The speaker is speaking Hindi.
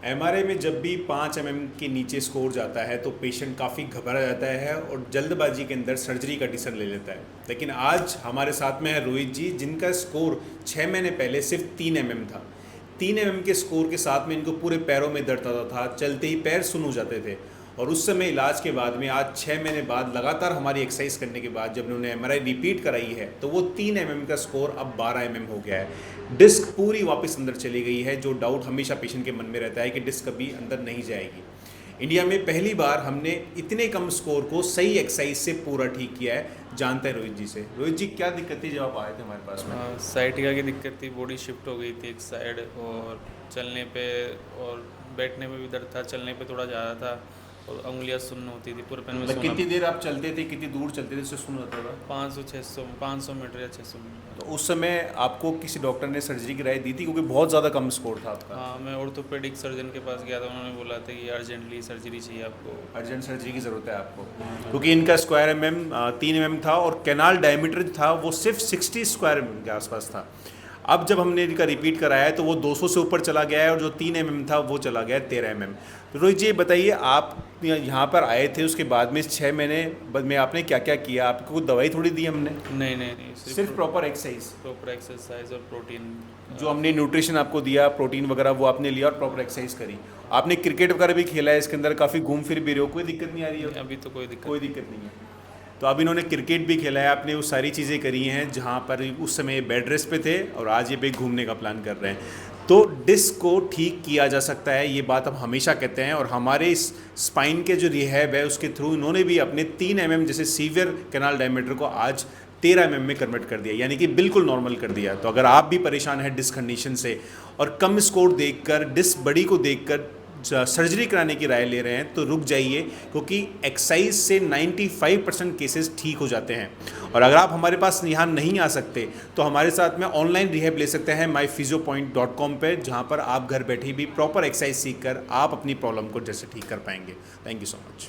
एमआरआई में जब भी 5 एमएम के नीचे स्कोर जाता है तो पेशेंट काफ़ी घबरा जाता है और जल्दबाजी के अंदर सर्जरी का डिसीजन ले लेता है। लेकिन आज हमारे साथ में है रोहित जी, जिनका स्कोर 6 महीने पहले सिर्फ 3 एमएम था। 3 एमएम के स्कोर के साथ में इनको पूरे पैरों में दर्द आता था, चलते ही पैर सुन हो जाते थे। और उस समय इलाज के बाद में आज 6 महीने बाद लगातार हमारी एक्सरसाइज करने के बाद जब उन्होंने एमआरआई रिपीट कराई है तो वो 3 एमएम का स्कोर अब 12 एमएम हो गया है। डिस्क पूरी वापस अंदर चली गई है। जो डाउट हमेशा पेशेंट के मन में रहता है कि डिस्क कभी अंदर नहीं जाएगी। इंडिया में पहली बार हमने इतने कम स्कोर को सही एक्सरसाइज से पूरा ठीक किया है। जानते हैं रोहित जी से। रोहित जी, क्या दिक्कत थी जब आप आए थे हमारे पास में? साइटिका की दिक्कत थी, बॉडी शिफ्ट हो गई थी एक साइड, और चलने पे और बैठने में भी दर्द था, चलने पे थोड़ा ज़्यादा था और उंगलियां सुन्न होती थी, पूरे पैर में मतलब कितनी देर आप चलते थे, कितनी दूर चलते थे इससे सुन होता था? 500 मीटर या 600 मीटर। तो उस समय आपको किसी डॉक्टर ने सर्जरी की राय दी थी क्योंकि बहुत ज़्यादा कम स्कोर था आपका? हाँ, मैं ऑर्थोपेडिक सर्जन के पास गया था, उन्होंने बोला था कि अर्जेंटली सर्जरी चाहिए आपको। अर्जेंट सर्जरी की ज़रूरत है आपको, क्योंकि इनका स्क्वायर एमएम 3 एमएम था और कैनाल डायमीटर था वो सिर्फ 60 स्क्वायर एमएम के आसपास था। अब जब हमने इनका रिपीट कराया है तो वो 200 से ऊपर चला गया है और जो 3 एमएम था वो चला गया है 13 एमएम। तो रोहित जी, बताइए, आप यहाँ पर आए थे, उसके बाद में 6 महीने बाद में आपने क्या क्या किया? आपको कोई दवाई थोड़ी दी हमने? नहीं, सिर्फ प्रॉपर एक्सरसाइज। प्रॉपर एक्सरसाइज और प्रोटीन। जो हमने न्यूट्रिशन आपको दिया, प्रोटीन वगैरह, वो आपने लिया और प्रॉपर एक्सरसाइज करी। आपने क्रिकेट वगैरह भी खेला है, इसके अंदर काफ़ी घूम फिर भी रहे हो, कोई दिक्कत नहीं आ रही है? अभी तो कोई कोई दिक्कत नहीं है। तो अब इन्होंने क्रिकेट भी खेला है, आपने वो सारी चीज़ें करी हैं जहाँ पर उस समय बेड रेस्ट पे थे और आज ये पे घूमने का प्लान कर रहे हैं। तो डिस्क को ठीक किया जा सकता है, ये बात हम हमेशा कहते हैं। और हमारे इस स्पाइन के जो रिहैब है उसके थ्रू इन्होंने भी अपने 3 एमएम जैसे सीवियर कैनाल डायमीटर को आज 13 एमएम में कन्वर्ट कर दिया, यानी कि बिल्कुल नॉर्मल कर दिया। तो अगर आप भी परेशान हैं डिस्क कंडीशन से और कम स्कोर देखकर, डिस्क बड़ी को देखकर सर्जरी कराने की राय ले रहे हैं तो रुक जाइए, क्योंकि एक्सरसाइज से 95% केसेस ठीक हो जाते हैं। और अगर आप हमारे पास यहाँ नहीं आ सकते तो हमारे साथ में ऑनलाइन रिहैब ले सकते हैं myphysiopoint.com पे, जहाँ पर आप घर बैठे भी प्रॉपर एक्सरसाइज सीख कर आप अपनी प्रॉब्लम को जैसे ठीक कर पाएंगे। Thank you so much.